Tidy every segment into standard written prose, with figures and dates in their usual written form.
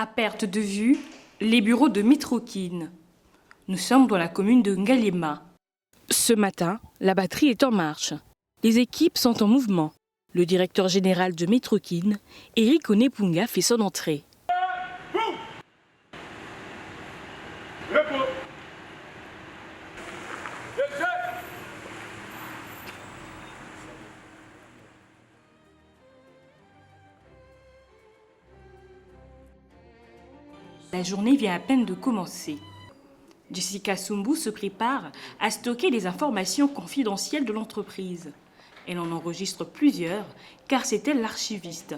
À perte de vue, les bureaux de Métrokin. Nous sommes dans la commune de Ngaliema. Ce matin, la batterie est en marche. Les équipes sont en mouvement. Le directeur général de Métrokin, Eric Onepunga, fait son entrée. La journée vient à peine de commencer. Jessica Sumbu se prépare à stocker les informations confidentielles de l'entreprise. Elle en enregistre plusieurs, car c'est elle l'archiviste.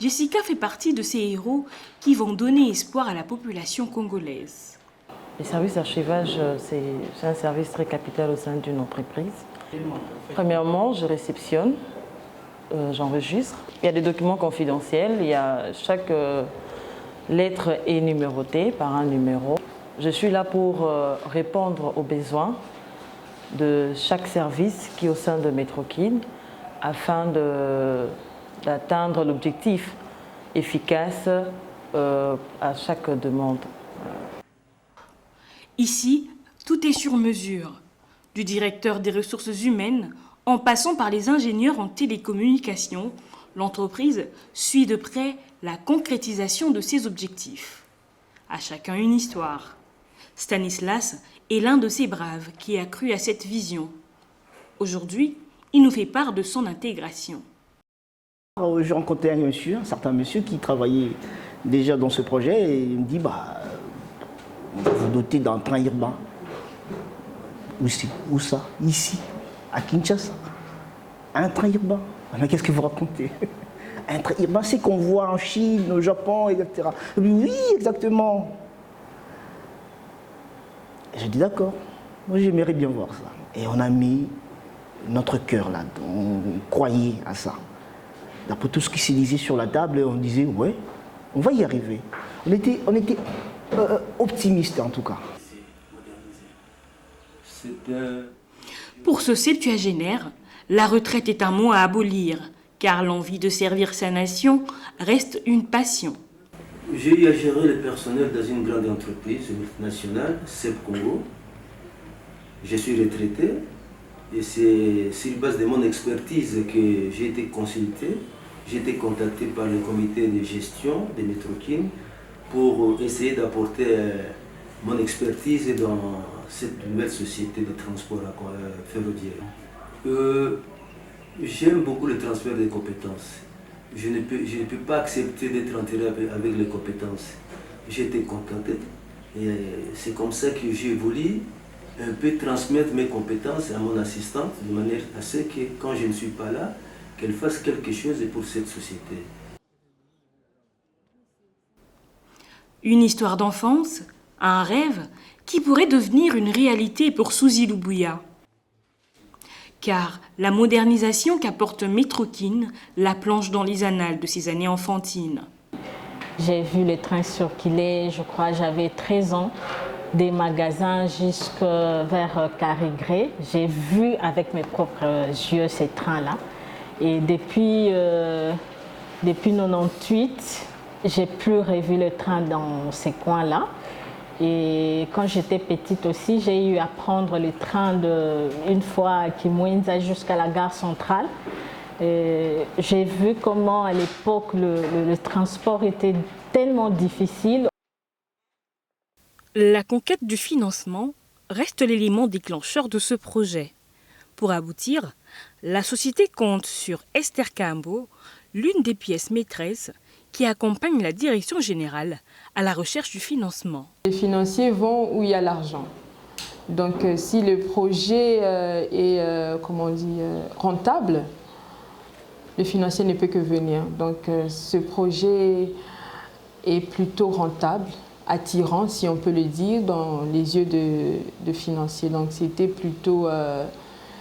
Jessica fait partie de ces héros qui vont donner espoir à la population congolaise. Les services d'archivage, c'est un service très capital au sein d'une entreprise. Premièrement, je réceptionne, j'enregistre. Il y a des documents confidentiels, chaque lettre est numérotée par un numéro. Je suis là pour répondre aux besoins de chaque service qui est au sein de Métrokin afin d'atteindre l'objectif efficace à chaque demande. Ici, tout est sur mesure, du directeur des ressources humaines en passant par les ingénieurs en télécommunications. L'entreprise suit de près la concrétisation de ses objectifs. À chacun une histoire. Stanislas est l'un de ces braves qui a cru à cette vision. Aujourd'hui, il nous fait part de son intégration. J'ai rencontré un certain monsieur qui travaillait déjà dans ce projet et il me dit on va vous doter d'un train urbain. Où ça? Ici, à Kinshasa. Un train urbain. Mais qu'est-ce que vous racontez? Un train urbain, c'est qu'on voit en Chine, au Japon, etc. Oui, exactement. J'ai dit d'accord, moi j'aimerais bien voir ça. Et on a mis notre cœur là, on croyait à ça. D'après tout ce qui se disait sur la table, on disait ouais, on va y arriver. On était optimistes en tout cas. Pour ce septuagénaire, la retraite est un mot à abolir, car l'envie de servir sa nation reste une passion. J'ai eu à gérer le personnel dans une grande entreprise multinationale, SEB Congo. Je suis retraité et c'est sur base de mon expertise que j'ai été consulté. J'ai été contacté par le comité de gestion de Métrokin pour essayer d'apporter mon expertise dans cette nouvelle société de transport ferroviaire. J'aime beaucoup le transfert des compétences. Je ne peux pas accepter d'être enterré avec les compétences. J'ai été contenté et c'est comme ça que j'ai voulu un peu transmettre mes compétences à mon assistante de manière à ce que quand je ne suis pas là, qu'elle fasse quelque chose pour cette société. Une histoire d'enfance, un rêve qui pourrait devenir une réalité pour Souzy Lubuya. Car la modernisation qu'apporte Métrokin la plonge dans les annales de ses années enfantines. J'ai vu les trains circuler, je crois j'avais 13 ans, des magasins jusqu'à vers Carigré. J'ai vu avec mes propres yeux ces trains-là. Et depuis 1998, j'ai plus revu le train dans ces coins-là. Et quand j'étais petite aussi, j'ai eu à prendre le train une fois à Kimwenza jusqu'à la gare centrale. J'ai vu comment à l'époque le transport était tellement difficile. La conquête du financement reste l'élément déclencheur de ce projet. Pour aboutir, la société compte sur Esther Kambo, l'une des pièces maîtresses qui accompagne la direction générale à la recherche du financement. Les financiers vont où il y a l'argent. Donc si le projet est rentable, le financier ne peut que venir. Donc ce projet est plutôt rentable, attirant si on peut le dire dans les yeux de financiers. Donc c'était plutôt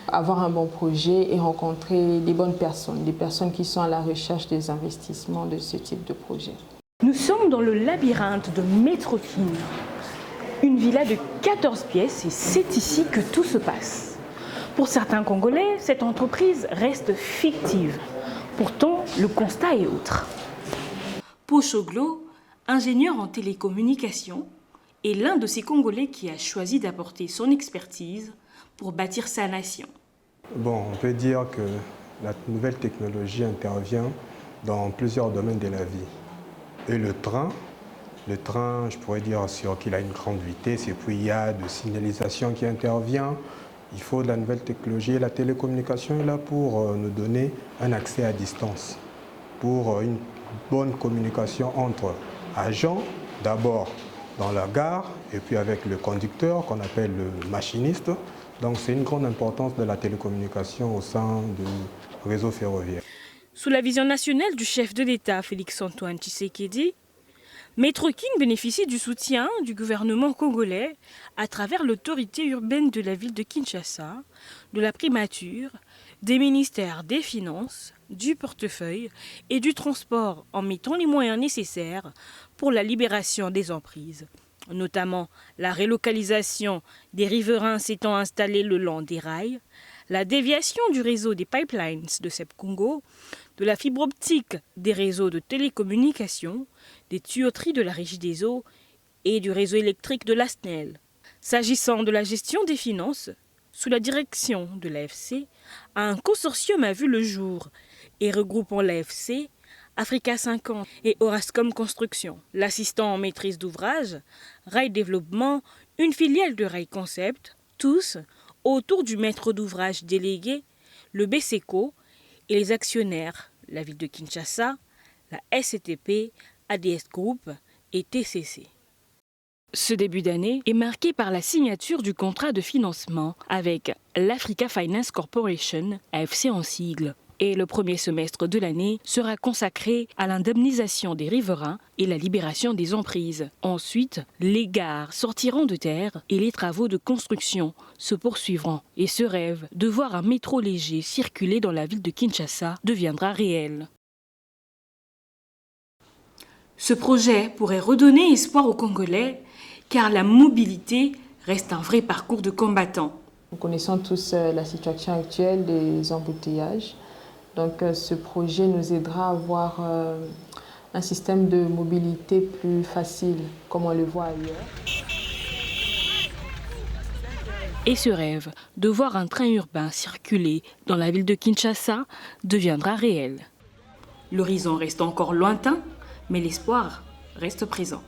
avoir un bon projet et rencontrer les bonnes personnes, des personnes qui sont à la recherche des investissements de ce type de projet. Nous sommes dans le labyrinthe de Métrokin, une villa de 14 pièces et c'est ici que tout se passe. Pour certains Congolais, cette entreprise reste fictive. Pourtant, le constat est autre. Pochoglo, ingénieur en télécommunications, est l'un de ces Congolais qui a choisi d'apporter son expertise pour bâtir sa nation. Bon, on peut dire que la nouvelle technologie intervient dans plusieurs domaines de la vie. Et le train, je pourrais dire qu'il a une grande vitesse et puis il y a de signalisation qui intervient. Il faut de la nouvelle technologie et la télécommunication est là pour nous donner un accès à distance, pour une bonne communication entre agents, d'abord dans la gare et puis avec le conducteur qu'on appelle le machiniste. Donc c'est une grande importance de la télécommunication au sein du réseau ferroviaire. Sous la vision nationale du chef de l'État, Félix-Antoine Tshisekedi, Métro-King bénéficie du soutien du gouvernement congolais à travers l'autorité urbaine de la ville de Kinshasa, de la primature, des ministères des Finances, du portefeuille et du transport en mettant les moyens nécessaires pour la libération des emprises, notamment la relocalisation des riverains s'étant installés le long des rails, la déviation du réseau des pipelines de SEP-Congo, de la fibre optique des réseaux de télécommunications, des tuyauteries de la Régie des eaux et du réseau électrique de la SNEL. S'agissant de la gestion des finances, sous la direction de l'AFC, un consortium a vu le jour et regroupant l'AFC, Africa 50 et Orascom Construction. L'assistant en maîtrise d'ouvrage, Rail Développement, une filiale de Rail Concept, tous autour du maître d'ouvrage délégué, le BCECO et les actionnaires, la ville de Kinshasa, la SCTP, ADS Group et TCC. Ce début d'année est marqué par la signature du contrat de financement avec l'Africa Finance Corporation, AFC en sigle. Et le premier semestre de l'année sera consacré à l'indemnisation des riverains et la libération des emprises. Ensuite, les gares sortiront de terre et les travaux de construction se poursuivront. Et ce rêve de voir un métro léger circuler dans la ville de Kinshasa deviendra réel. Ce projet pourrait redonner espoir aux Congolais, car la mobilité reste un vrai parcours de combattant. Nous connaissons tous la situation actuelle des embouteillages. Donc ce projet nous aidera à avoir un système de mobilité plus facile, comme on le voit ailleurs. Et ce rêve de voir un train urbain circuler dans la ville de Kinshasa deviendra réel. L'horizon reste encore lointain, mais l'espoir reste présent.